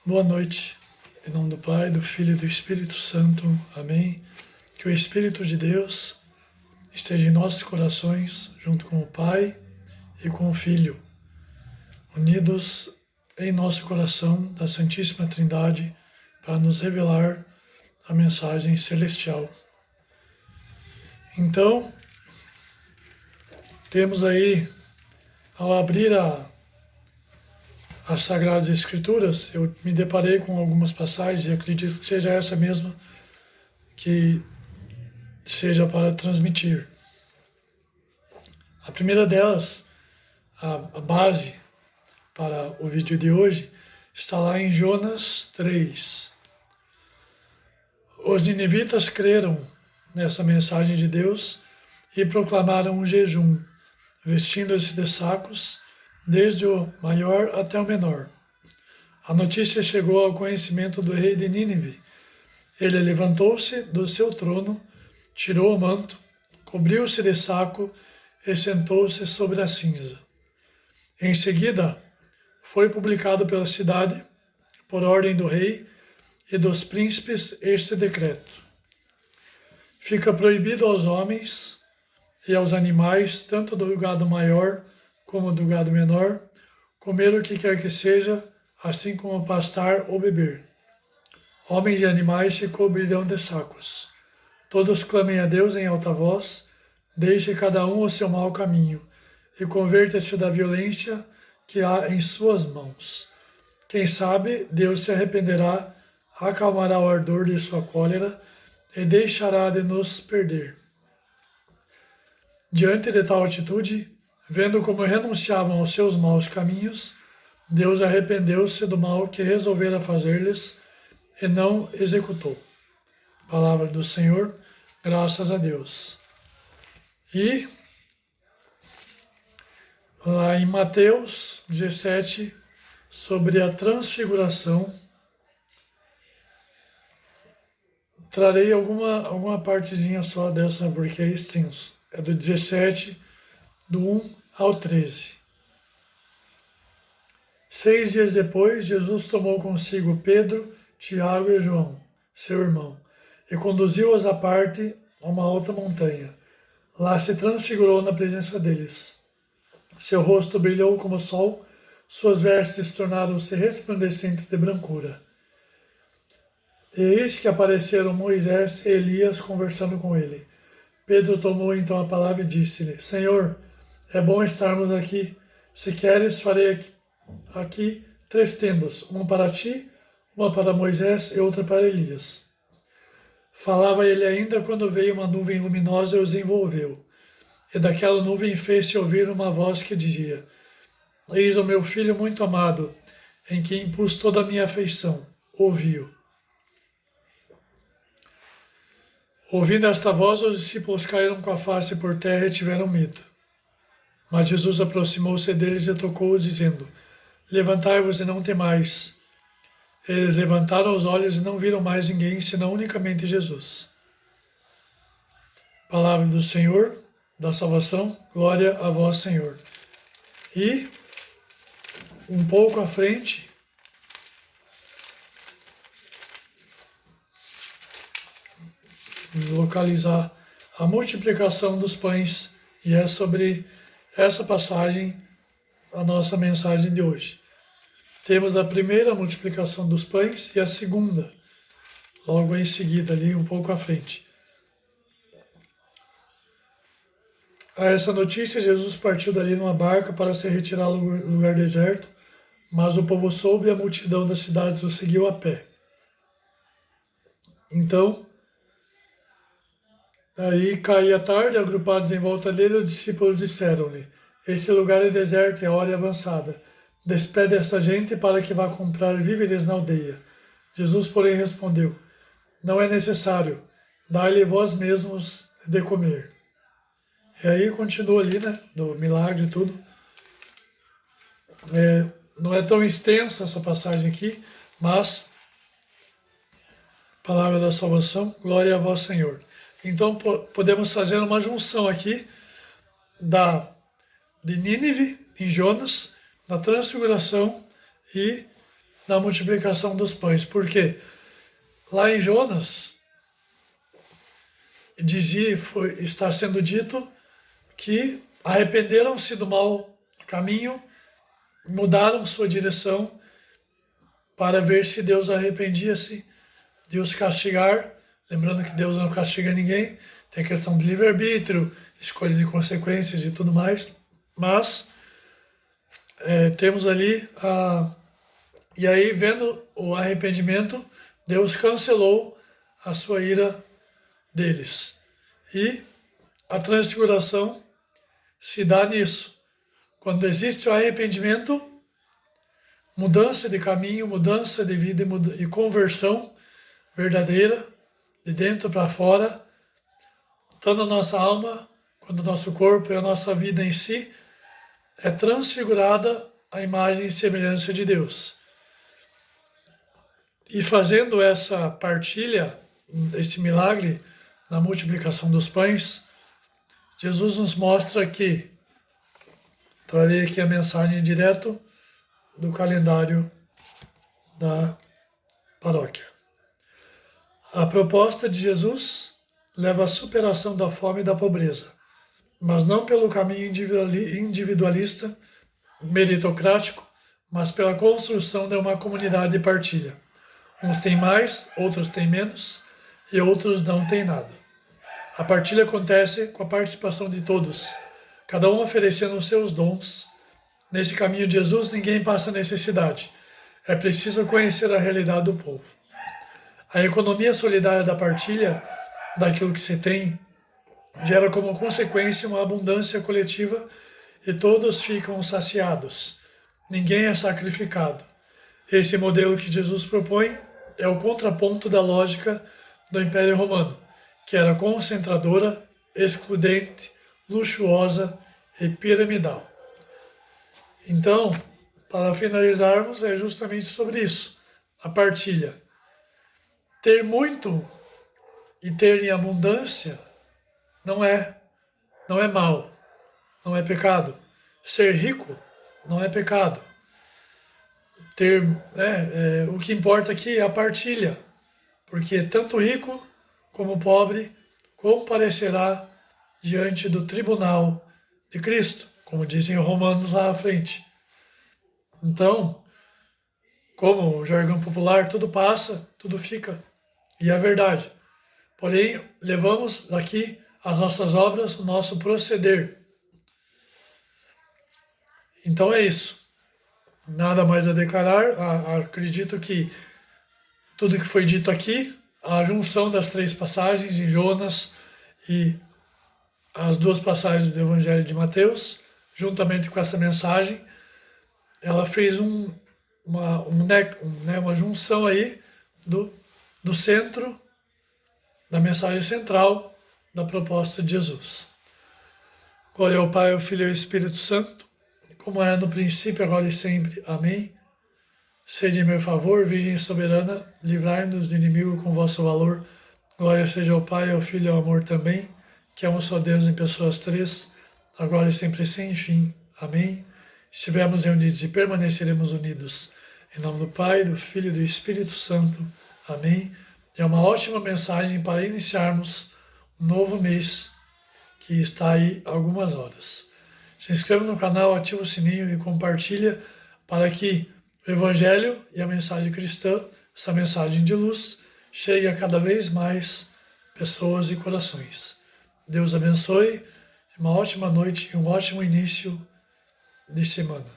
Boa noite, em nome do Pai, do Filho e do Espírito Santo. Amém. Que o Espírito de Deus esteja em nossos corações, junto com o Pai e com o Filho, unidos em nosso coração da Santíssima Trindade, para nos revelar a mensagem celestial. Então, temos aí, ao abrir as Sagradas Escrituras, eu me deparei com algumas passagens e acredito que seja essa mesma que seja para transmitir. A primeira delas, a base para o vídeo de hoje, está lá em Jonas 3. Os ninivitas creram nessa mensagem de Deus e proclamaram um jejum, vestindo-se de sacos, desde o maior até o menor. A notícia chegou ao conhecimento do rei de Nínive. Ele levantou-se do seu trono, tirou o manto, cobriu-se de saco e sentou-se sobre a cinza. Em seguida, foi publicado pela cidade, por ordem do rei e dos príncipes, este decreto: fica proibido aos homens e aos animais, tanto do gado maior como do gado menor, comer o que quer que seja, assim como pastar ou beber. Homens e animais se cobrirão de sacos. Todos clamem a Deus em alta voz, deixe cada um o seu mau caminho, e converta-se da violência que há em suas mãos. Quem sabe, Deus se arrependerá, acalmará o ardor de sua cólera e deixará de nos perder. Diante de tal atitude, vendo como renunciavam aos seus maus caminhos, Deus arrependeu-se do mal que resolvera fazer-lhes e não executou. Palavra do Senhor, graças a Deus. E lá em Mateus 17, sobre a transfiguração, trarei alguma partezinha só dessa, porque é extenso. É do 17, do 1 ao 13. 6 dias depois, Jesus tomou consigo Pedro, Tiago e João, seu irmão, e conduziu-os à parte a uma alta montanha. Lá se transfigurou na presença deles. Seu rosto brilhou como o sol, suas vestes tornaram-se resplandecentes de brancura. E eis que apareceram Moisés e Elias conversando com ele. Pedro tomou então a palavra e disse-lhe: Senhor, é bom estarmos aqui. Se queres, farei aqui 3 tendas, uma para ti, uma para Moisés e outra para Elias. Falava ele ainda quando veio uma nuvem luminosa e os envolveu. E daquela nuvem fez-se ouvir uma voz que dizia: Eis o meu filho muito amado, em quem pus toda a minha afeição. Ouvi-o. Ouvindo esta voz, os discípulos caíram com a face por terra e tiveram medo. Mas Jesus aproximou-se deles e tocou-os, dizendo: Levantai-vos e não temais. Eles levantaram os olhos e não viram mais ninguém, senão unicamente Jesus. Palavra do Senhor, da salvação, glória a vós, Senhor. E, um pouco à frente, localizar a multiplicação dos pães, e é sobre essa passagem a nossa mensagem de hoje. Temos a primeira multiplicação dos pães e a segunda, logo em seguida, ali um pouco à frente. A essa notícia, Jesus partiu dali numa barca para se retirar ao lugar deserto, mas o povo soube e a multidão das cidades o seguiu a pé. Então, aí caía a tarde, agrupados em volta dele, os discípulos disseram-lhe: Este lugar é deserto e a hora é avançada. Despede esta gente para que vá comprar víveres na aldeia. Jesus, porém, respondeu: Não é necessário, dai-lhe vós mesmos de comer. E aí continua ali, né, do milagre e tudo. Não é tão extensa essa passagem aqui, mas palavra da salvação, glória a vós, Senhor. Então podemos fazer uma junção aqui de Nínive, em Jonas, da transfiguração e na multiplicação dos pães. Por quê? Lá em Jonas, está sendo dito que arrependeram-se do mau caminho, mudaram sua direção para ver se Deus arrependia-se de os castigar. Lembrando que Deus não castiga ninguém, tem questão de livre-arbítrio, escolha de consequências e tudo mais, mas temos ali e aí, vendo o arrependimento, Deus cancelou a sua ira deles. E a transfiguração se dá nisso. Quando existe o arrependimento, mudança de caminho, mudança de vida e conversão verdadeira, de dentro para fora, tanto a nossa alma, quanto o nosso corpo e a nossa vida em si, é transfigurada à imagem e semelhança de Deus. E fazendo essa partilha, esse milagre na multiplicação dos pães, Jesus nos mostra que, trarei aqui a mensagem direto do calendário da paróquia. A proposta de Jesus leva à superação da fome e da pobreza, mas não pelo caminho individualista, meritocrático, mas pela construção de uma comunidade de partilha. Uns têm mais, outros têm menos e outros não têm nada. A partilha acontece com a participação de todos, cada um oferecendo os seus dons. Nesse caminho de Jesus, ninguém passa necessidade. É preciso conhecer a realidade do povo. A economia solidária da partilha, daquilo que se tem, gera como consequência uma abundância coletiva e todos ficam saciados. Ninguém é sacrificado. Esse modelo que Jesus propõe é o contraponto da lógica do Império Romano, que era concentradora, excludente, luxuosa e piramidal. Então, para finalizarmos, é justamente sobre isso, a partilha. Ter muito e ter em abundância não é mal, não é pecado. Ser rico não é pecado. O que importa aqui é a partilha, porque tanto rico como pobre comparecerá diante do tribunal de Cristo, como dizem Romanos lá à frente. Então, como o jargão popular, tudo passa, tudo fica, e é verdade. Porém, levamos daqui as nossas obras, o nosso proceder. Então é isso. Nada mais a declarar. Acredito que tudo que foi dito aqui, a junção das 3 passagens em Jonas e as 2 passagens do Evangelho de Mateus, juntamente com essa mensagem, ela fez uma junção aí do centro, da mensagem central da proposta de Jesus. Glória ao Pai, ao Filho e ao Espírito Santo, como era no princípio, agora e sempre. Amém. Sede em meu favor, Virgem soberana, livrai-nos do inimigo com vosso valor. Glória seja ao Pai, ao Filho e ao amor também, que é um só Deus em pessoas 3, agora e sempre sem fim. Amém. Estivermos reunidos e permaneceremos unidos. Em nome do Pai, do Filho e do Espírito Santo. Amém. É uma ótima mensagem para iniciarmos um novo mês que está aí há algumas horas. Se inscreva no canal, ativa o sininho e compartilha para que o Evangelho e a mensagem cristã, essa mensagem de luz, chegue a cada vez mais pessoas e corações. Deus abençoe, uma ótima noite e um ótimo início de semana.